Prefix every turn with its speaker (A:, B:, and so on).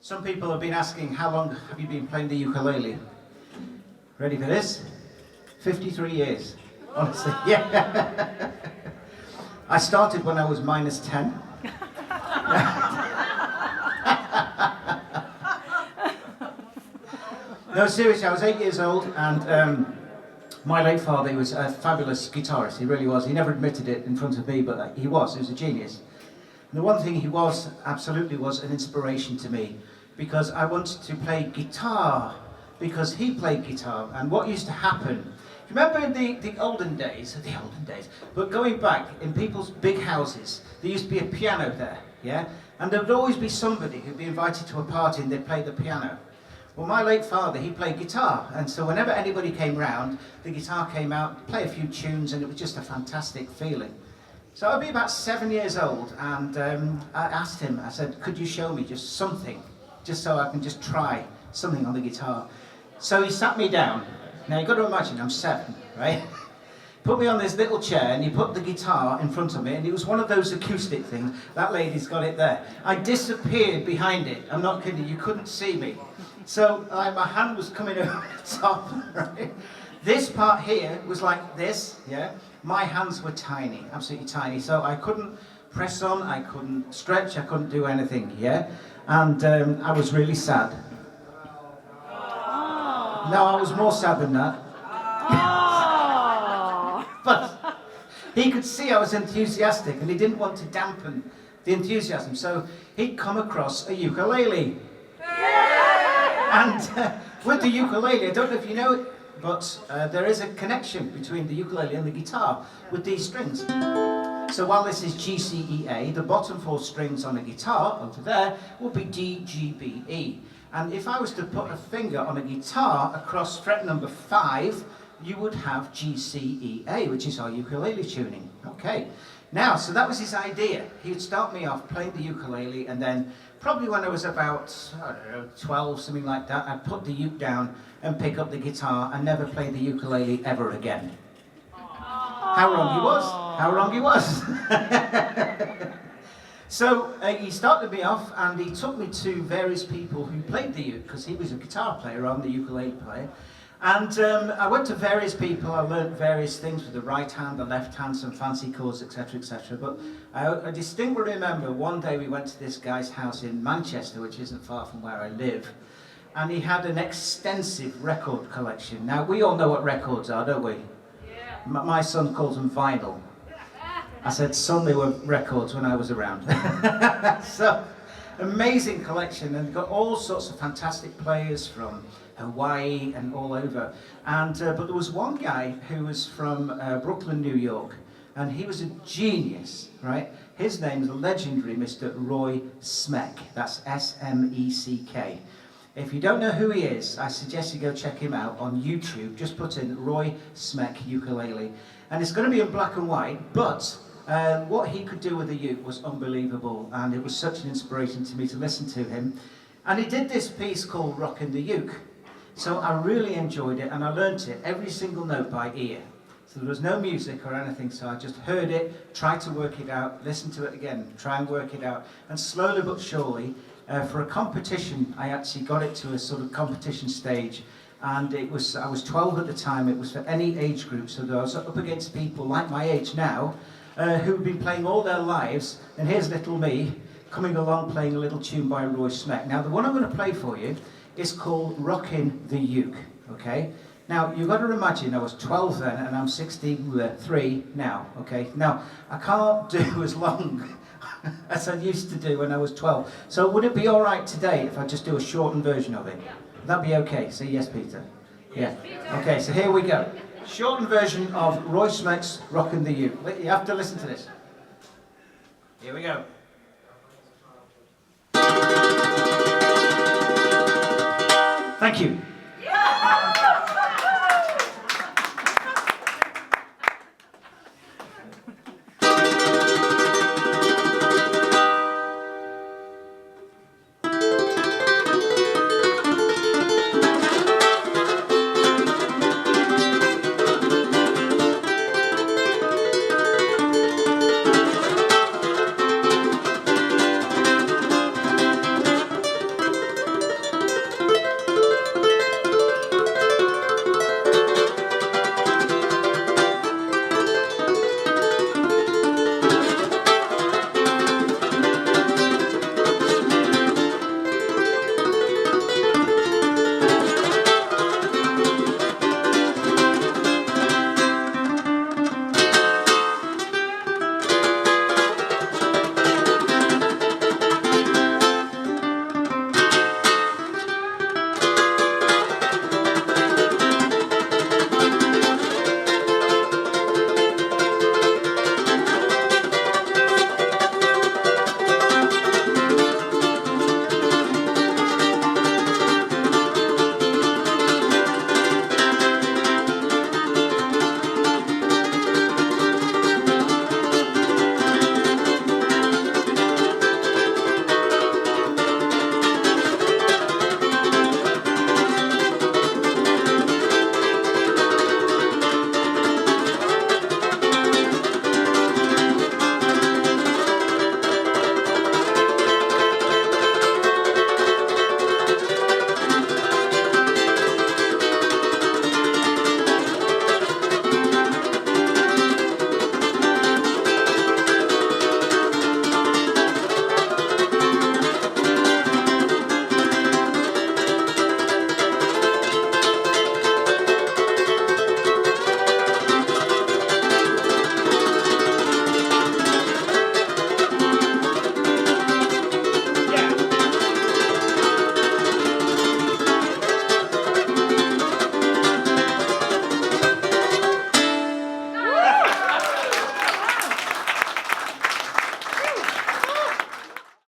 A: Some people have been asking, how long have you been playing the ukulele? Ready for this? 53 years. Honestly, yeah. I started when I was -10. No, seriously, I was 8 years old, and my late father, he was a fabulous guitarist, he really was. He never admitted it in front of me, but he was a genius. And the one thing he was, absolutely was an inspiration to me, because I wanted to play guitar, because he played guitar. And what used to happen, remember in the olden days, but going back, in people's big houses, there used to be a piano there, yeah? And there would always be somebody who'd be invited to a party and they'd play the piano. Well, my late father, he played guitar, and so whenever anybody came round, the guitar came out, play a few tunes, and it was just a fantastic feeling. So I'd be about 7 years old, and I asked him, I said, could you show me just something, just so I can just try something on the guitar? So he sat me down. Now you've got to imagine, I'm 7, right? Put me on this little chair, and he put the guitar in front of me, and it was one of those acoustic things. That lady's got it there. I disappeared behind it. I'm not kidding, you couldn't see me. So my hand was coming over the top, right? This part here was like this, yeah? My hands were tiny, absolutely tiny, so I couldn't press on, I couldn't stretch, I couldn't do anything, yeah? And I was really sad. No, I was more sad than that. But he could see I was enthusiastic, and he didn't want to dampen the enthusiasm, so he'd come across a ukulele. And with the ukulele, I don't know if you know it, but there is a connection between the ukulele and the guitar with these strings. So while this is G, C, E, A, the bottom 4 strings on a guitar, over there, will be D, G, B, E. And if I was to put a finger on a guitar across fret number 5, you would have G, C, E, A, which is our ukulele tuning. Okay. Now, so that was his idea. He would start me off playing the ukulele, and then probably when I was about, I don't know, 12, something like that, I'd put the uke down and pick up the guitar and never play the ukulele ever again. How wrong he was. How wrong he was. So he started me off, and he took me to various people who played the uke, because he was a guitar player, I'm the ukulele player. And I went to various people, I learned various things with the right hand, the left hand, some fancy chords, etc., etc. But I distinctly remember one day we went to this guy's house in Manchester, which isn't far from where I live, and he had an extensive record collection. Now, we all know what records are, don't we? Yeah. My son calls them vinyl. I said, son, they were records when I was around. So, amazing collection, and got all sorts of fantastic players from Hawaii and all over. And but there was one guy who was from Brooklyn, New York, and he was a genius, right? His name is the legendary Mr. Roy Smeck. That's S-M-E-C-K. If you don't know who he is, I suggest you go check him out on YouTube. Just put in Roy Smeck ukulele, and it's going to be in black and white, but what he could do with the uke was unbelievable, and it was such an inspiration to me to listen to him. And he did this piece called Rockin' the Uke. So I really enjoyed it, and I learnt it, every single note by ear. So there was no music or anything, so I just heard it, tried to work it out, listened to it again, try and work it out. And slowly but surely, for a competition, I actually got it to a sort of competition stage. And I was 12 at the time, it was for any age group, so I was up against people like my age now, who've been playing all their lives, and here's little me, coming along playing a little tune by Roy Smeck. Now the one I'm going to play for you is called Rockin' the Uke, okay? Now you've got to imagine I was 12 then and I'm 63 now, okay? Now I can't do as long as I used to do when I was 12. So would it be alright today if I just do a shortened version of it? Would that be okay? Say yes, Peter. Yeah. Okay, so here we go. Shortened version of Roy Smeck's Rockin' the Uke. You have to listen to this. Here we go. Thank you.